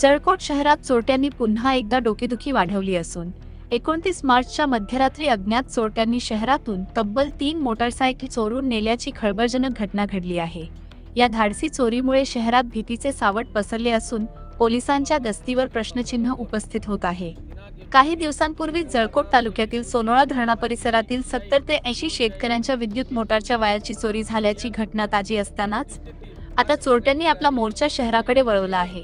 जळकोट शहरात चोरट्यांनी पुन्हा एकदा डोकेदुखी वाढवली असून 29 मार्चच्या मध्यरात्री अज्ञात चोरट्यांनी शहरातून तब्बल 3 मोटारसायकल चोरून नेल्याची खळबळजनक घटना घडली आहे। या धाडसी चोरीमुळे शहरात भीतीचे सावट पसरले असून पोलिसांच्या गस्तीवर प्रश्नचिन्ह उपस्थित होत आहे। काही दिवसांपूर्वी जळकोट तालुक्यातील सोनोळा धरणा परिसरातील 70 ते 80 शेतकऱ्यांच्या विद्युत मोटारच्या वायरची चोरी झाल्याची घटना ताजी असतानाच आता चोरट्यांनी आपला मोर्चा शहराकडे वळवला आहे।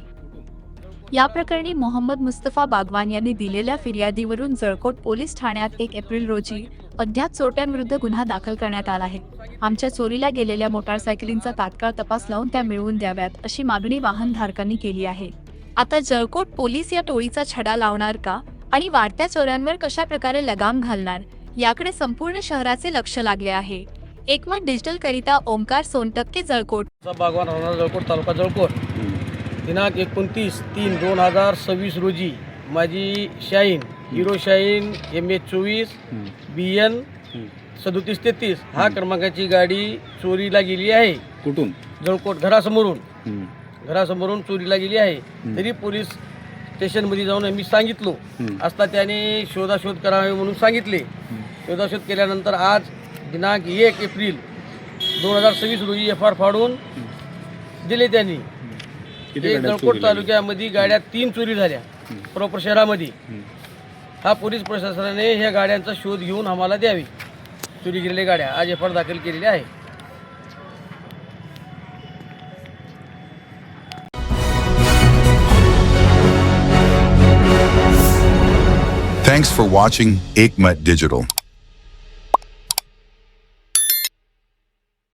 या प्रकरणी मोहम्मद मुस्तफा बागवान यांनी दिलेल्या फिर्यादीवरून जळकोट पोलीस ठाण्यात 1 एप्रिल रोजी अज्ञात चोरट्यांविरुद्ध गुन्हा दाखल करण्यात आला आहे। आमच्या चोरीला गेलेल्या मोटारसायकलींचा तात्काळ तपास लावून त्या मिळवून द्याव्यात अशी मागणी वाहनधारकांनी केली आहे। आता जळकोट पोलीस या टोळीचा छडा लावणार का आणि वाढत्या चोऱ्यांवर कशा प्रकारे लगाम घालणार याकडे संपूर्ण शहराचे लक्ष लागले आहे। एकमत डिजिटल करिता ओमकार सोनटक्के, जळकोट। बागवान राहणार, जळकोट तालुका जळकोट। दिनांक 29/3/2026 रोजी माझी shine hero shine MH24 BN 3733 हा क्रमांकाची गाडी चोरीला गेली आहे। कुठून? जळकोट घरासमोरून चोरीला गेली आहे। तरी पोलीस स्टेशनमध्ये जाऊन आम्ही सांगितलो असता त्याने शोधाशोध करावे म्हणून सांगितले। शोधाशोध केल्यानंतर आज दिनांक 1 एप्रिल 2026 रोजी FR फाडून दिले त्यांनी। जळकोट तालुक्यामध्ये गाड्या 3 चोरी झाल्या प्रॉपर शहरामध्ये। हा पोलीस प्रशासनाने ह्या गाड्यांचा शोध घेऊन आम्हाला द्यावी। चोरी गेलेल्या गाड्या आज FR दाखल केलेल्या आहे। Thanks for watching Ekmat Digital.